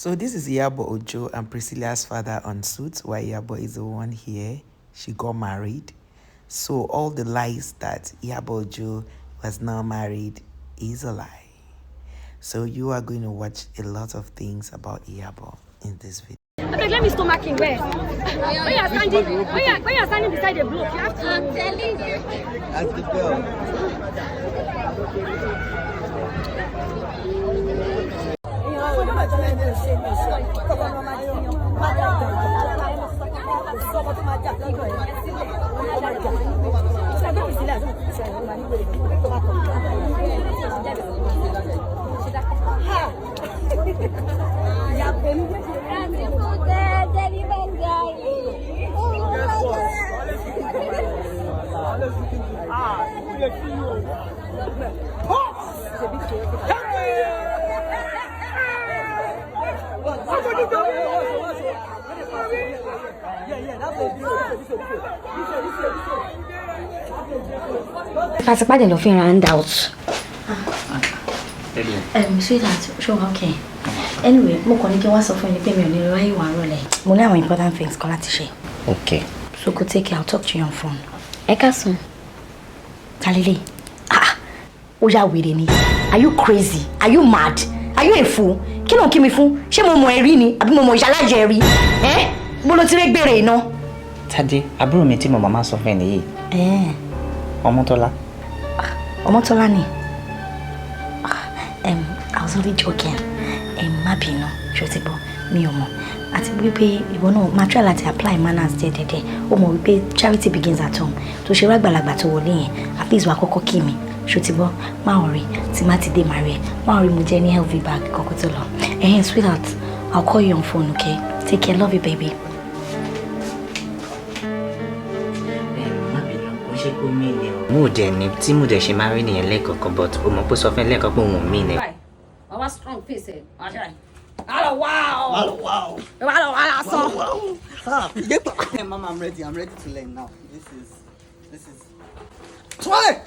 So this is Iyabo Ojo and Priscilla's father on Suits, while Iyabo is the one here. She got married. So all the lies that Iyabo Ojo was now married is a lie. So you are going to watch a lot of things about Iyabo in this video. Okay, let me stomach him where? When you're standing beside the block, you have to. I'm telling you. That's the girl. Pastor Paddy no fear hand out. Sweetheart, sure, okay. Anyway, mo kàn ní kí wá sọ fún yín pé mi ò ní ráyè wá rọ̀lẹ́. Mo ní àwọn important things kan láti ṣe. Okay. So go take care, I'll talk to you on phone. Ẹ káàsán. Talile. Ó yá wèrè ni. Are you crazy? Are you mad? Are you a fool? Kí ló ń kí mi fún? Ṣé mo mọ̀ ẹ́ rí ni àbí mo mọ̀ ìṣalájẹ rí? Mo ló ti rẹ́ gbèrè iná. Tade, àbúrò mi tí mo mama sọ fún ẹ nìyí. Ọmọ́tọ́lá. Ọmọ́tọ́lá ni. I was only joking. Má bínú, ṣó ti gbọ́, mi ò mọ̀. Àti wípé ìwọ náà máa try láti apply manners díẹ̀díẹ̀. Ó mọ̀ wípé charity begins at home. Tó ṣe rágbàlagbà tó wọlé yẹn, at least wàá kọ́kọ́ kí mi. Ṣó ti gbọ́, má worry, tí má ti dé máa rí ẹ. Má worry, mo jẹ́ ní healthy bag kọ́kọ́ tó lọ. Sweetheart, I'll call you on phone, okay? Take care, love you, baby. Mo dẹ̀ ní tí mo dẹ̀ ṣe máa rí nìyẹn lẹ́ẹ̀kọ̀ọ̀kan, but o mọ̀ pé sọ fún ẹ lẹ́ẹ̀kan pé òun ò mí ni. Our strong face. Hello, wow. Hello, wow. Hello, wow. Hey, Mama, I'm ready to learn now. This is. Try!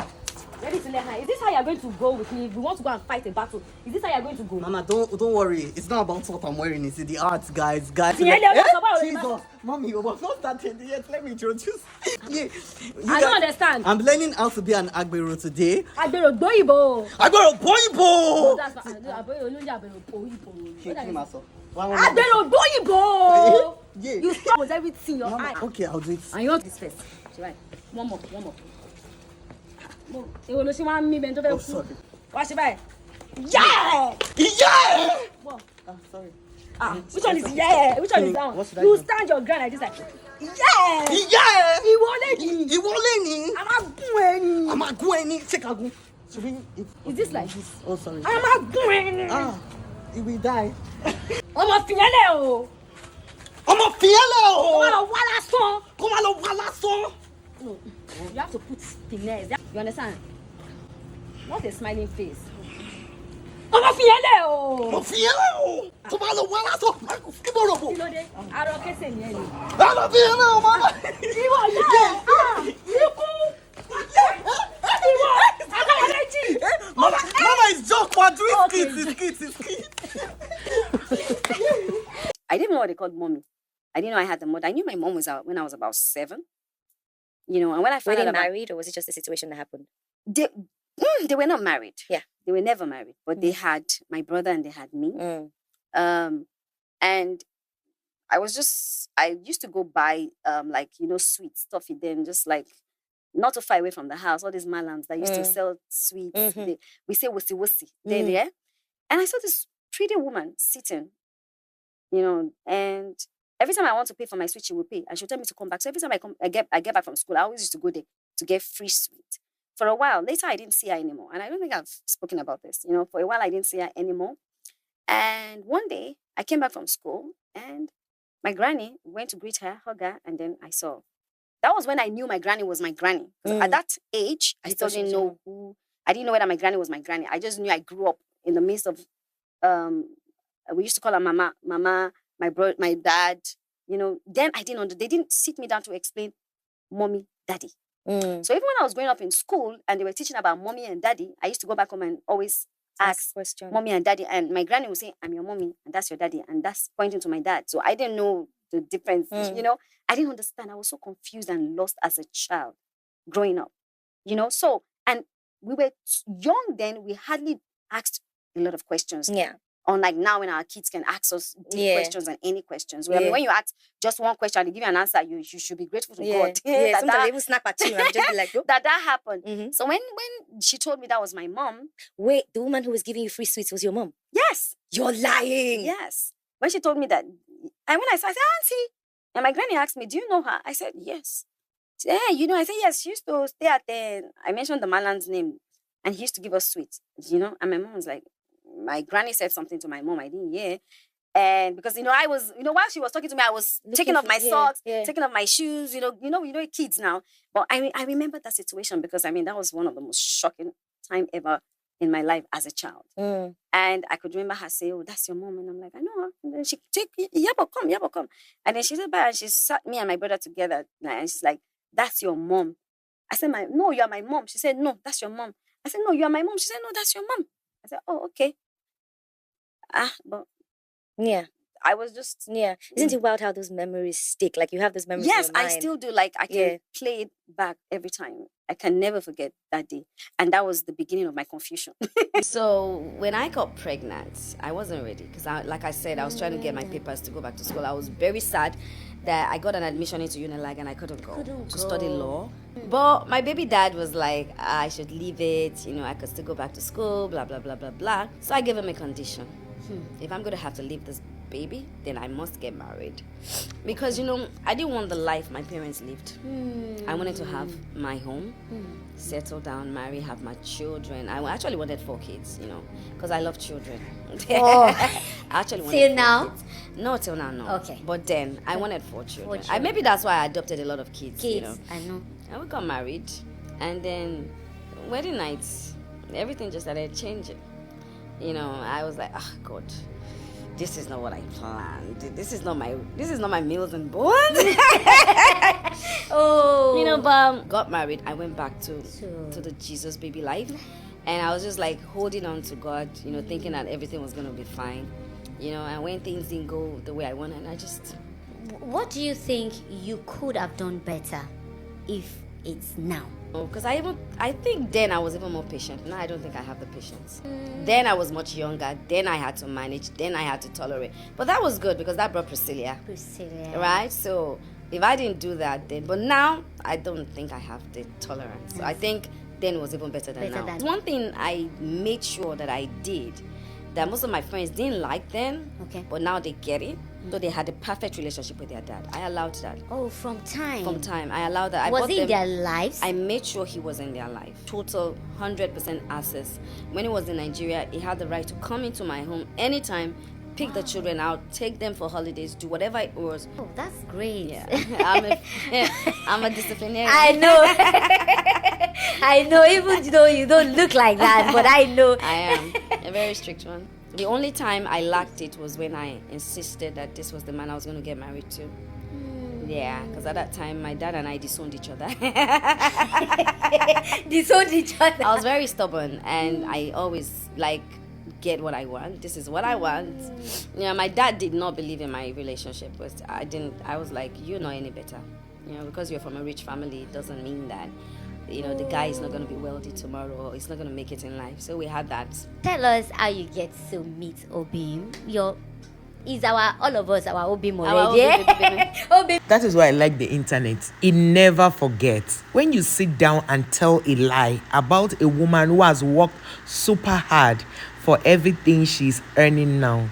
Ready to learn her. Is this how you're going to go with me? If we want to go and fight a battle, is this how you're going to go? Mama, don't worry. It's not about what I'm wearing. It's the arts, guys. Jesus, Mommy, we was not started yet. Let me introduce. Yeah. I don't understand. I'm learning how to be an agbero today. Agbero doyibo. Agbero boyibo. That's agbero boyibo. Agbero doyibo. Yeah. You stop with everything your Mama, eye. okay, I'll do it. And you want this first. Right. One more. Oh, sorry. Watch it back. Yeah! What? Oh, sorry. Which one is yeah? Which one is down? You stand your ground like this, like yeah! He won't I'm not going. Check out. Is this like this? Oh, sorry. I'm not going. He will die. I'm a fiale. Come on, no, you have to put finesse. You understand? Not a smiling face. I'm a fiale. Come on, wala so. You know they are okay saying yeah. I'm a fiale, Mama. Mama is joke, but it's kids. I didn't know what they called mommy. I didn't know I had the mother. I knew my mom was out when I was about 7. You know, and when I found out Were they married, or was it just a situation that happened? They were not married. Yeah. They were never married. But they had my brother and they had me. And I used to go buy sweet stuff with them, just like not too far away from the house, all these malams that used to sell sweets. We say wussy. There. And I saw this pretty woman sitting, and every time I want to pay for my sweet, she would pay. And she'll tell me to come back. So every time I get back from school, I always used to go there to get free sweet. For a while, later I didn't see her anymore. And I don't think I've spoken about this. For a while I didn't see her anymore. And one day I came back from school and my granny went to greet her, hug her, and then I saw. That was when I knew my granny was my granny. Because at that age, I still didn't know I didn't know whether my granny was my granny. I just knew I grew up in the midst of, we used to call her mama, my dad, then I didn't they didn't sit me down to explain mommy, daddy. So even when I was growing up in school and they were teaching about mommy and daddy, I used to go back home and always ask mommy and daddy, and my granny would say, I'm your mommy, and that's your daddy, and that's pointing to my dad. So I didn't know the difference, you know. I didn't understand. I was so confused and lost as a child growing up, you know. So, and we were young then, we hardly asked a lot of questions. Yeah. Unlike now, when our kids can ask us deep questions and any questions. I mean, when you ask just one question, they give you an answer, you should be grateful to God. Yeah, sometimes they even snap at you and just be like, that happened. So when she told me that was my mom. Wait, the woman who was giving you free sweets was your mom? Yes. You're lying. Yes. When she told me that, and when I said, Auntie, and my granny asked me, do you know her? I said, yes. She said, hey, you know, I said, yes, she used to stay at I mentioned the man's name, and he used to give us sweets, you know, and my mom was like, my granny said something to my mom, I didn't hear. And because, you know, I was, you know, while she was talking to me, I was taking off my socks, taking off my shoes, you know, kids now. But I remember that situation because, I mean, that was one of the most shocking time ever in my life as a child. And I could remember her say, oh, that's your mom. And I'm like, I know her. And then she take, Yabo, come. And then she said, bye. And she sat me and my brother together. And she's like, that's your mom. I said, no, you are my mom. She said, no, that's your mom. I said, no, you are my mom. She said, no, that's your mom. I said, oh, okay. But yeah, I was just Isn't it wild how those memories stick? Like you have those memories. Yes, in your I mind. still do. Like I can play it back every time. I can never forget that day, and that was the beginning of my confusion. So when I got pregnant, I wasn't ready because, like I said, I was trying to get my papers to go back to school. I was very sad that I got an admission into Unilag and I couldn't go to study law. But my baby dad was like, I should leave it. You know, I could still go back to school. Blah blah blah blah blah. So I gave him a condition. If I'm going to have to leave this baby, then I must get married. Because, you know, I didn't want the life my parents lived. I wanted to have my home, settle down, marry, have my children. I actually wanted 4 kids, you know, because I love children. I actually wanted Till 4 now? kids. No, till now, no. Okay. But then, I wanted 4 children. Maybe that's why I adopted a lot of kids, you know. I know. And we got married. And then, wedding nights, everything just started changing. You know, I was like, oh God, this is not what I planned. This is not my meals and bones. You know, but got married. I went back to the Jesus baby life, and I was just like holding on to God, you know, thinking that everything was gonna be fine, you know. And when things didn't go the way I wanted, I just. What do you think you could have done better if it's now? Because I think then I was even more patient. Now I don't think I have the patience. Then I was much younger. Then I had to manage. Then I had to tolerate. But that was good because that brought Priscilla. Right? So if I didn't do that then, but now I don't think I have the tolerance. So I think then was even better than now. One thing I made sure that I did that most of my friends didn't like then, but now they get it. So they had a perfect relationship with their dad. I allowed that. Oh, from time. From time. I allowed that. Was he in their lives? I made sure he was in their life. Total 100% access. When he was in Nigeria, he had the right to come into my home anytime, pick the children out, take them for holidays, do whatever it was. Oh, that's great. Yeah. I'm a disciplinarian. I know. I know, even though you don't look like that, but I know. I am a very strict one. The only time I lacked it was when I insisted that this was the man I was going to get married to. Yeah, because at that time, my dad and I disowned each other. Disowned each other. I was very stubborn, and I always, get what I want. This is what I want. You know, my dad did not believe in my relationship. But I was like, you're not any better. You know, because you're from a rich family, it doesn't mean that, you know, the guy is not going to be wealthy tomorrow, or he's not going to make it in life. So we had that. Tell us how you get to meet Obim. All of us our Obim already. Obim. That is why I like the internet. It never forgets. When you sit down and tell a lie about a woman who has worked super hard for everything she's earning now,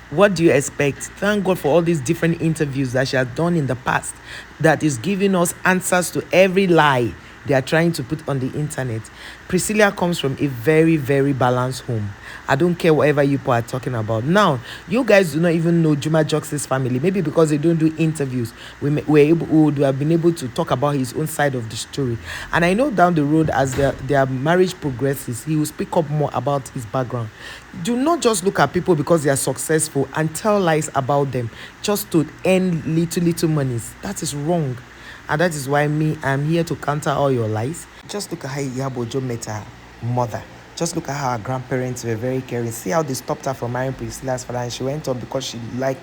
what do you expect? Thank God for all these different interviews that she has done in the past that is giving us answers to every lie they are trying to put on the internet. Priscilla comes from a very, very balanced home. I don't care whatever you people are talking about. Now, you guys do not even know JUMA JUX's family. Maybe because they don't do interviews, we would have been able to talk about his own side of the story. And I know down the road, as their marriage progresses, he will speak up more about his background. Do not just look at people because they are successful and tell lies about them just to earn little monies. That is wrong. And that is why I'm here to counter all your lies. Just look at how Iyabo Ojo met her mother. Just look at how her grandparents were very caring. See how they stopped her from marrying Priscilla's father, and she went on because she liked